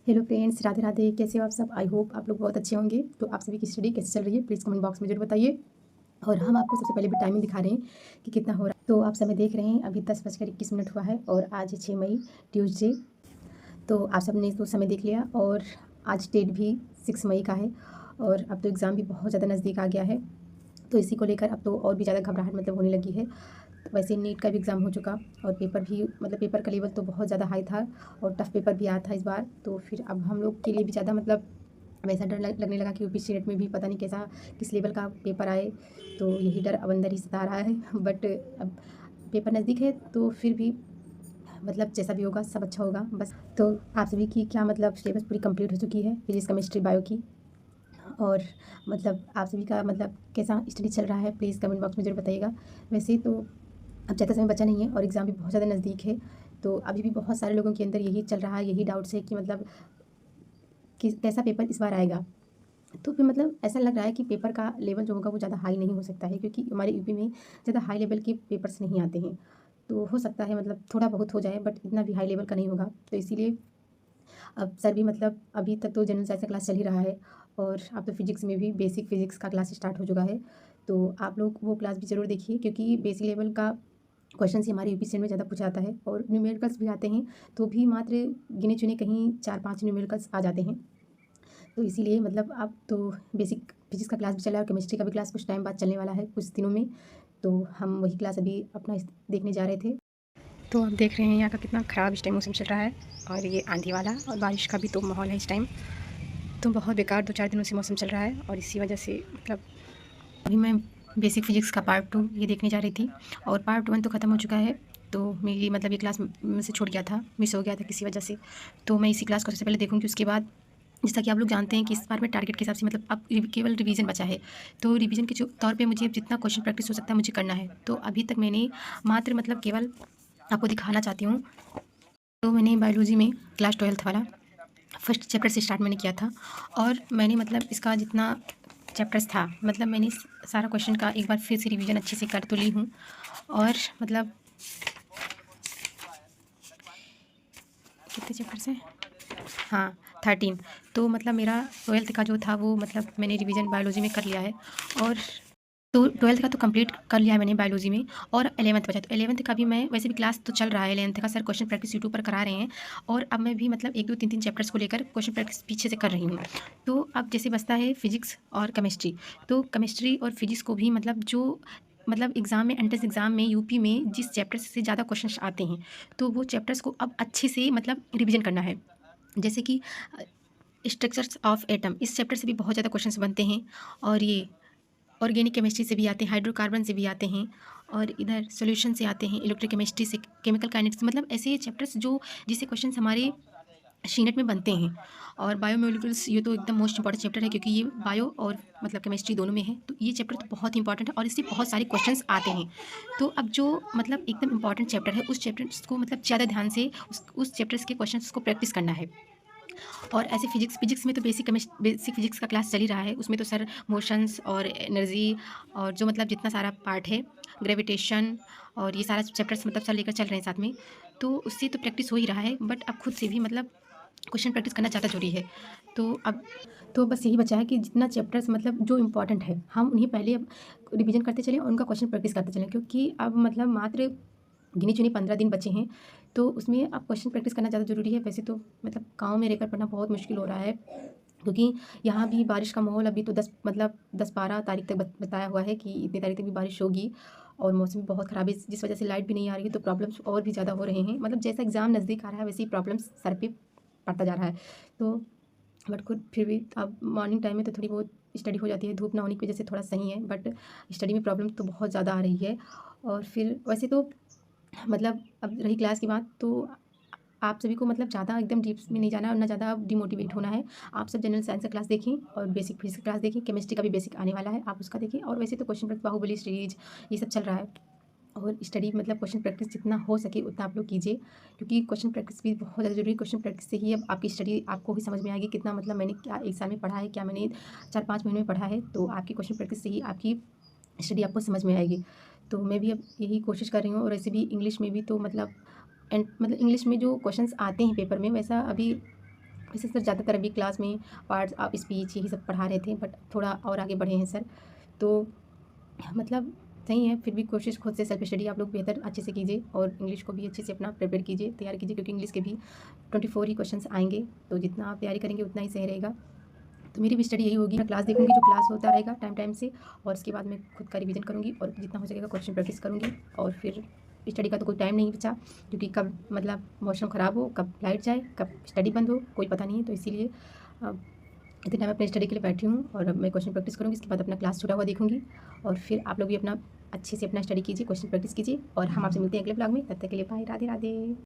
Hello friends, Radhe Radhe. कैसे हो आप सब? आई होप आप लोग बहुत अच्छे होंगे। तो आप सभी की स्टडी कैसे चल रही है, प्लीज़ कमेंट बॉक्स में जरूर बताइए। और हम आपको सबसे पहले भी टाइमिंग दिखा रहे हैं कि कितना हो रहा है। तो आप समय देख रहे हैं, अभी 10:21 हुआ है और आज है 6 मई, ट्यूसडे। तो आप सब ने तो समय देख लिया और आज डेट भी 6 मई का है और अब तो एग्ज़ाम भी बहुत ज़्यादा नज़दीक आ गया है। तो इसी को लेकर अब तो और भी ज़्यादा घबराहट मतलब होने लगी है। तो वैसे नीट का भी एग्ज़ाम हो चुका और पेपर भी मतलब पेपर का लेवल तो बहुत ज़्यादा हाई था और टफ़ पेपर भी आया था इस बार। तो फिर अब हम लोग के लिए भी ज़्यादा मतलब वैसा डर लगने लगा कि यूपीएससी नेट में भी पता नहीं कैसा किस लेवल का पेपर आए। तो यही डर अब अंदर ही सता रहा है। बट अब पेपर नज़दीक है तो फिर भी मतलब जैसा भी होगा सब अच्छा होगा बस। तो आप सभी की क्या मतलब सिलेबस पूरी कंप्लीट हो चुकी है फिजिक्स केमिस्ट्री बायो की? और मतलब आप सभी का मतलब कैसा स्टडी चल रहा है, प्लीज़ कमेंट बॉक्स में ज़रूर बताइएगा। वैसे तो अब ज़्यादा समय बचा नहीं है और एग्ज़ाम भी बहुत ज़्यादा नज़दीक है। तो अभी भी बहुत सारे लोगों के अंदर यही चल रहा है, यही डाउट्स है कि मतलब कि कैसा पेपर इस बार आएगा। तो फिर मतलब ऐसा लग रहा है कि पेपर का लेवल जो होगा वो ज़्यादा हाई नहीं हो सकता है, क्योंकि हमारे यूपी में ज़्यादा हाई लेवल के पेपर्स नहीं आते हैं। तो हो सकता है मतलब थोड़ा बहुत हो जाए बट इतना भी हाई लेवल का नहीं होगा। तो इसीलिए अब सर भी मतलब अभी तक तो जनरल साइंस का क्लास चल ही रहा है और अब तो फिजिक्स में भी बेसिक फिजिक्स का क्लास स्टार्ट हो चुका है। तो आप लोग वो क्लास भी ज़रूर देखिए, क्योंकि बेसिक लेवल का क्वेश्चन ही हमारे यूपी स्टेट में ज़्यादा पूछा जाता है और न्यूमेरिकल्स भी आते हैं। तो भी मात्र गिने चुने कहीं 4-5 न्यूमेरिकल्स आ जाते हैं। तो इसीलिए मतलब अब तो बेसिक फिजिक्स का क्लास भी चल रहा है और केमिस्ट्री का भी क्लास कुछ टाइम बाद चलने वाला है, कुछ दिनों में। तो हम वही क्लास अभी अपना देखने जा रहे थे। तो आप देख रहे हैं यहाँ का कितना ख़राब इस टाइम मौसम चल रहा है और ये आंधी वाला और बारिश का भी तो माहौल है इस टाइम। तो बहुत बेकार 2-4 दिनों से मौसम चल रहा है और इसी वजह से मतलब अभी मैं बेसिक फ़िज़िक्स का पार्ट 2 ये देखने जा रही थी और पार्ट 1 तो ख़त्म हो चुका है। तो मेरी मतलब ये क्लास में से छूट गया था, मिस हो गया था किसी वजह से। तो मैं इसी क्लास को सबसे पहले देखूँगी, उसके बाद जैसा कि आप लोग जानते हैं कि इस बार में टारगेट के हिसाब से मतलब अब केवल रिवीजन बचा है। तो रिवीजन के जो तौर पे मुझे जितना क्वेश्चन प्रैक्टिस हो सकता है मुझे करना है। तो अभी तक मैंने मात्र मतलब केवल आपको दिखाना चाहती हूँ। तो मैंने बायोलॉजी में क्लास 12th वाला फर्स्ट चैप्टर से स्टार्ट मैंने किया था और मैंने मतलब इसका जितना चैप्टर्स था मतलब मैंने सारा क्वेश्चन का एक बार फिर से रिवीजन अच्छे से कर तो ली हूँ। और मतलब कितने चैप्टर्स हैं? हाँ, 13। तो मतलब मेरा 12th का जो था वो मतलब मैंने रिवीजन बायोलॉजी में कर लिया है। और तो 12th का तो कंप्लीट कर लिया है मैंने बायोलॉजी में और 11th बचा। तो 11th का भी मैं वैसे भी क्लास तो चल रहा है, 11th का सर क्वेश्चन प्रैक्टिस यूट्यूब पर करा रहे हैं और अब मैं भी मतलब 1-2 3-3 चैप्टर्स को लेकर क्वेश्चन प्रैक्टिस पीछे से कर रही हूँ। तो अब जैसे बचता है फिजिक्स और केमिस्ट्री। तो केमिस्ट्री और फिजिक्स को भी मतलब जो मतलब एग्ज़ाम में एंट्रेंस एग्ज़ाम में यूपी में जिस चैप्टर से ज़्यादा क्वेश्चंस आते हैं, तो वो चैप्टर्स को अब अच्छे से मतलब रिवीजन करना है। जैसे कि स्ट्रक्चर्स ऑफ एटम, इस चैप्टर से भी बहुत ज़्यादा क्वेश्चंस बनते हैं और ये ऑर्गेनिक केमिस्ट्री से भी आते हैं, हाइड्रोकार्बन से भी आते हैं और इधर सॉल्यूशन से आते हैं, इलेक्ट्रोकेमिस्ट्री से, केमिकल काइनेटिक्स, मतलब ऐसे चैप्टर्स जो जिससे क्वेश्चंस हमारे शीनेट में बनते हैं। और बायोमोलिक्यूल्स ये तो एकदम मोस्ट इंपॉर्टेंट चैप्टर है, क्योंकि ये बायो और मतलब केमिस्ट्री दोनों में है। तो ये चैप्टर तो बहुत इंपॉर्टेंट है और इससे बहुत सारे क्वेश्चंस आते हैं। तो अब जो मतलब एकदम इंपॉर्टेंट चैप्टर है उस चैप्टर्स को मतलब ज़्यादा ध्यान से उस चैप्टर्स के क्वेश्चंस को प्रैक्टिस करना है। और ऐसे फिजिक्स में तो बेसिक फिजिक्स का क्लास चल ही रहा है, उसमें तो सर मोशंस और एनर्जी और जो मतलब जितना सारा पार्ट है, ग्रेविटेशन और ये सारा चैप्टर्स मतलब सर लेकर चल रहे हैं साथ में। तो उससे तो प्रैक्टिस हो ही रहा है बट अब खुद से भी मतलब क्वेश्चन प्रैक्टिस करना ज़्यादा ज़रूरी है। तो अब तो बस यही बचा है कि जितना चैप्टर्स मतलब जो इम्पोर्टेंट है हम उन्हें पहले अब रिवीजन करते चलें और उनका क्वेश्चन प्रैक्टिस करते चलें, क्योंकि अब मतलब मात्र गिनी चुनी 15 दिन बचे हैं। तो उसमें अब क्वेश्चन प्रैक्टिस करना ज़्यादा ज़रूरी है। वैसे तो मतलब गाँव में रहकर पढ़ना बहुत मुश्किल हो रहा है, क्योंकि यहाँ भी बारिश का माहौल अभी तो 10-12 तारीख तक बताया हुआ है कि इतनी तारीख तक भी बारिश होगी और मौसम भी बहुत ख़राब है, जिस वजह से लाइट भी नहीं आ रही है। तो प्रॉब्लम्स और भी ज़्यादा हो रहे हैं। मतलब जैसा एग्ज़ाम नज़दीक आ रहा है वैसे ही प्रॉब्लम्स सर पे पड़ता जा रहा है। तो बट खुद फिर भी अब मॉर्निंग टाइम में तो थोड़ी बहुत स्टडी हो जाती है, धूप ना होने की वजह से थोड़ा सही है, बट स्टडी में प्रॉब्लम तो बहुत ज़्यादा आ रही है। और फिर वैसे तो मतलब अब रही क्लास की बात, तो आप सभी को मतलब ज़्यादा एकदम डीप्स में नहीं जाना है और ना ज़्यादा डिमोटिवेट होना है। आप सब जनरल साइंस का क्लास देखें और बेसिक फिजिक्स का क्लास देखें, केमिस्ट्री का भी बेसिक आने वाला है, आप उसका देखें। और वैसे तो क्वेश्चन प्रैक्टिस, बाहुबली सीरीज ये सब चल रहा है और स्टडी मतलब क्वेश्चन प्रैक्टिस जितना हो सके उतना आप लोग कीजिए, क्योंकि क्वेश्चन प्रैक्टिस भी बहुत ज़्यादा ज़रूरी है। क्वेश्चन प्रैक्टिस से ही अब आपकी स्टडी आपको भी समझ में आएगी कितना मतलब मैंने क्या एक साल में पढ़ा है, क्या मैंने 4-5 महीने में पढ़ा है। तो आपकी क्वेश्चन प्रैक्टिस से ही आपकी स्टडी आपको समझ में आएगी। तो मैं भी अब यही कोशिश कर रही हूँ। और ऐसे भी इंग्लिश में भी तो मतलब इंग्लिश में जो क्वेश्चंस आते हैं पेपर में, वैसा अभी वैसे सर ज़्यादातर अभी क्लास में पार्ट्स आप स्पीच यही सब पढ़ा रहे थे, बट थोड़ा और आगे बढ़े हैं सर। तो मतलब सही है, फिर भी कोशिश खुद से सेल्फ स्टडी आप लोग बेहतर अच्छे से कीजिए और इंग्लिश को भी अच्छे से अपना प्रिपेयर कीजिए, तैयार कीजिए, क्योंकि इंग्लिश के भी 24 ही क्वेश्चंस आएंगे। तो जितना आप तैयारी करेंगे उतना ही सही रहेगा। तो मेरी भी स्टडी यही होगी, मैं क्लास देखूंगी, जो क्लास होता रहेगा टाइम टाइम से, और उसके बाद मैं खुद का रिवीजन करूंगी और जितना हो सकेगा क्वेश्चन प्रैक्टिस करूंगी। और फिर स्टडी का तो कोई टाइम नहीं बचा, क्योंकि कब मतलब मौसम ख़राब हो, कब लाइट जाए, कब स्टडी बंद हो, कोई पता नहीं है। तो इसीलिए इतना मैं अपने स्टडी के लिए बैठी हूँ और अब मैं क्वेश्चन प्रैक्टिस करूँगी, इसके बाद अपना क्लास छूटा हुआ देखूँगी। और फिर आप लोग भी अपना अच्छे से अपना स्टडी कीजिए, क्वेश्चन प्रैक्टिस कीजिए, और हम आपसे मिलते हैं अगले ब्लॉग में। तब तक के लिए बाय, राधे राधे।